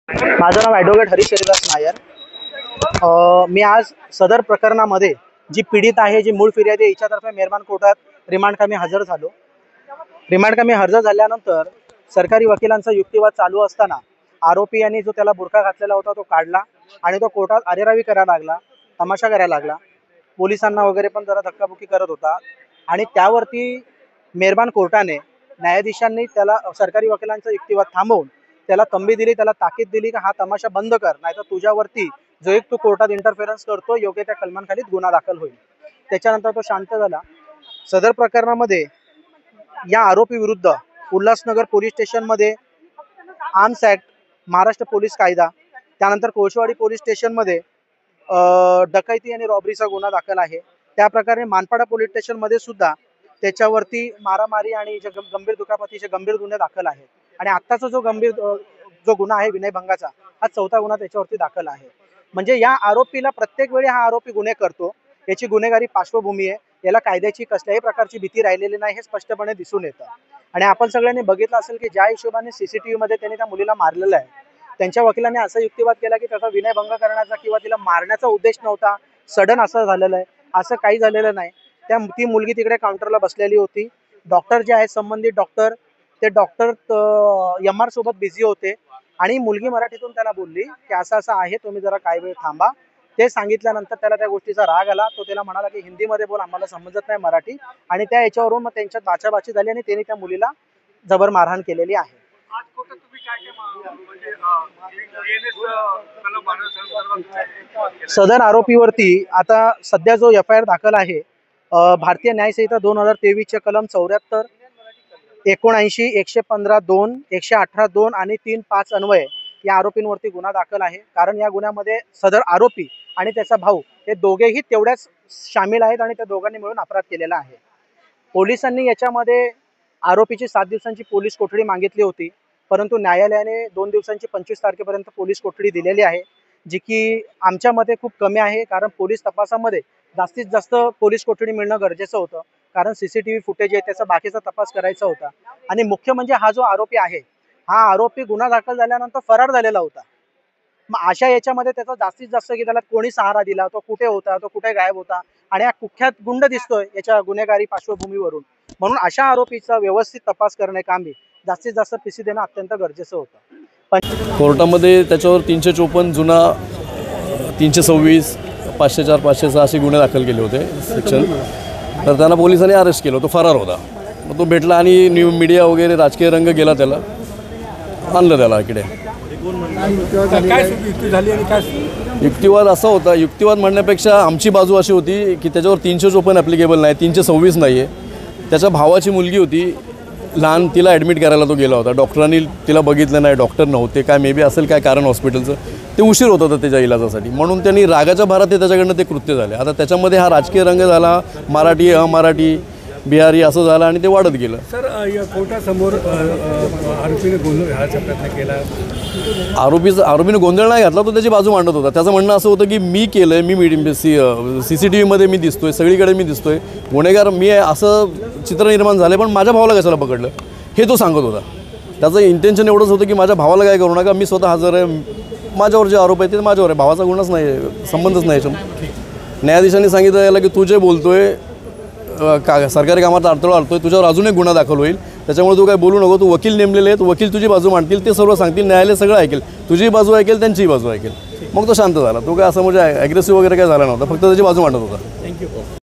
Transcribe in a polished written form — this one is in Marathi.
माझं नाव ॲडव्होकेट हरीश हरिदास नायर। मी आज सदर प्रकरणामध्ये जी पीडित आहे, जी मूळ फिर्यादी आहे, हिच्यातर्फे मेहरबान कोर्टात रिमांड कामी हजर झालो। रिमांड कामी हजर झाल्यानंतर सरकारी वकिलांचा युक्तिवाद चालू असताना आरोपी यांनी जो त्याला बुरखा घातलेला होता तो काढला आणि तो कोर्टात अरेरावी करायला लागला, तमाशा करायला लागला। पोलिसांना वगैरे पण जरा धक्काबुक्की करत होता आणि त्यावरती मेहरबान कोर्टाने न्यायाधीशांनी त्याला सरकारी वकिलांचा युक्तिवाद थांबवून त्याला तंबी दिली, त्याला ताकीद दिली की हा तमाशा बंद कर, नाहीतर तुझ्यावरती जो एक तू कोर्टात इंटरफेरन्स करतो योग्य त्या कलमांखाली गुन्हा दाखल होईल। त्याच्यानंतर तो शांत झाला। सदर प्रकरणामध्ये या आरोपी विरुद्ध उल्हासनगर पोलीस स्टेशनमध्ये आर्म्स ॲक्ट, महाराष्ट्र पोलीस कायदा, त्यानंतर कोळशेवाडी पोलीस स्टेशनमध्ये डकैती आणि रॉबरीचा गुन्हा दाखल आहे। त्या प्रकारे मानपाडा पोलीस स्टेशनमध्ये सुद्धा त्याच्यावरती मारामारी आणि गंभीर दुखापतीचे गंभीर गुन्हे दाखल आहेत। आणि आत्ताचा जो गुन्हा आहे विनयभंगाचा, हा चौथा गुन्हा त्याच्यावरती दाखल आहे। म्हणजे या आरोपीला प्रत्येक वेळी हा आरोपी गुन्हे करतो, याची गुन्हेगारी पार्श्वभूमी आहे, याला कायद्याची कसल्याही प्रकारची भीती राहिलेली नाही हे स्पष्टपणे दिसून येतं। आणि आपण सगळ्यांनी बघितलं असेल की ज्या हिशोबाने CCTV मध्ये त्यांनी त्या मुलीला मारलेलं आहे, त्यांच्या वकिलांनी असा युक्तिवाद केला की त्याचा विनयभंग करण्याचा किंवा तिला मारण्याचा उद्देश नव्हता, सडन असं झालेलं आहे। असं काही झालेलं नाही। ती मुलगी तिकडे काउंटरला बसलेली होती। डॉक्टर जे आहेत संबंधित डॉक्टर, ते डॉक्टर MR सोबत बिझी होते आणि मुलगी मराठीतून त्याला बोलली की असं असं आहे, तुम्ही जरा काही वेळ थांबा। ते सांगितल्यानंतर त्याला त्या गोष्टीचा राग आला। तो त्याला म्हणाला की हिंदीमध्ये बोल, आम्हाला समजत नाही मराठी। आणि त्या याच्यावरून मग त्यांच्यात बाचाबाची झाली आणि त्यांनी त्या मुलीला जबर मारहाण केलेली आहे। सदर आरोपीवरती आता सध्या जो FIR दाखल आहे, भारतीय न्याय संहिता 2023 चे कलम 74, 79, 115(2), 118(2) आणि 3(5) अन्वये या आरोपींवरती गुन्हा दाखल आहे। कारण या गुन्ह्यामध्ये सदर आरोपी आणि त्याचा भाऊ हे दोघेही तेवढ्याच सामील आहेत आणि त्या दोघांनी मिळून अपराध केलेला आहे। पोलिसांनी याच्यामध्ये आरोपीची 7 दिवसांची पोलीस कोठडी मागितली होती, परंतु न्यायालयाने 2 दिवसांची 25 तारखेपर्यंत पोलीस कोठडी दिलेली आहे, जी की आमच्या मते खूप कमी आहे। कारण पोलीस तपासामध्ये जास्तीत जास्त पोलीस कोठडी मिळणं गरजेचं होतं, कारण CCTV फुटेज आहे त्याचा बाकीचा तपास करायचा होता। आणि मुख्य म्हणजे हा जो आरोपी आहे, हा आरोपी गुन्हा दाखल झाल्यानंतर फरार झालेला होता। मग अशा याच्यामध्ये त्याचा जास्तीत जास्त की त्याला कोणी सहारा दिला, तो कुठे होता, तो कुठे गायब होता आणि हा कुख्यात गुंड दिसतोय याच्या गुन्हेगारी पार्श्वभूमीवरून, म्हणून अशा आरोपीचा व्यवस्थित तपास करणे कामी जास्तीत जास्त PC देणं अत्यंत गरजेचं होतं। कोर्टामध्ये त्याच्यावर 354 जुना, 326, 504, 506 असे गुन्हे दाखल केले होते सेक्शन। तर त्यांना पोलिसांनी अरेस्ट केलं, तो फरार होता। मग तो भेटला आणि मीडिया वगैरे राजकीय रंग गेला, त्याला आणलं त्याला इकडे। युक्तिवाद असा होता, युक्तिवाद म्हणण्यापेक्षा आमची बाजू अशी होती की त्याच्यावर 354 ॲप्लिकेबल नाही, 326 नाही आहे। त्याच्या भावाची मुलगी होती लहान, तिला ॲडमिट करायला तो गेला होता। डॉक्टरांनी तिला बघितलं नाही, डॉक्टर नव्हते, काय मे बी असेल काय कारण हॉस्पिटलचं, ते उशीर होत होतं त्याच्या इलाजासाठी, म्हणून त्यांनी रागाच्या भारात त्याच्याकडनं ते कृत्य झाले। आता त्याच्यामध्ये हा राजकीय रंग झाला, मराठी अमराठी बिहारी असं झालं आणि ते वाढत गेलं। सर, या कोर्टासमोर आरोपीने गोंधळ घालायचा प्रयत्न केला। आरोपीने गोंधळ नाही घातला, तो त्याची बाजू मांडत होता। त्याचं म्हणणं असं होतं की मी केलं, मी CCTV मध्ये मी दिसतोय, सगळीकडे मी दिसतोय, गुन्हेगार मी आहे असं चित्र निर्माण झालं, पण माझ्या भावाला कशाला पकडलं हे तो सांगत होता। त्याचं इंटेन्शन एवढंच होतं की माझ्या भावाला काय करू नका, मी स्वतः हजर आहे, माझ्यावर जे आरोप आहे ते माझ्यावर आहे, भावाचा गुन्हाच नाही, संबंधच नाही याच्यामध्ये। न्यायाधीशांनी सांगितलं याला की तू जे बोलतोय सरकारी कामात अडथळा आणतोय, तुझ्यावर अजून एक गुन्हा दाखल होईल, त्याच्यामुळे तू काय बोलू नको, तू वकील नेमलेले आहेत, वकील तुझी बाजू मांडतील, ते सर्व सांगतील, न्यायालय सगळं ऐकेल, तुझी बाजू ऐकेल, त्यांचीही बाजू ऐकेल। मग तो शांत झाला। तो काय असं म्हणजे ॲग्रेसिव्ह वगैरे काय झाला नव्हता, फक्त त्याची बाजू मांडत होता। थँक्यू।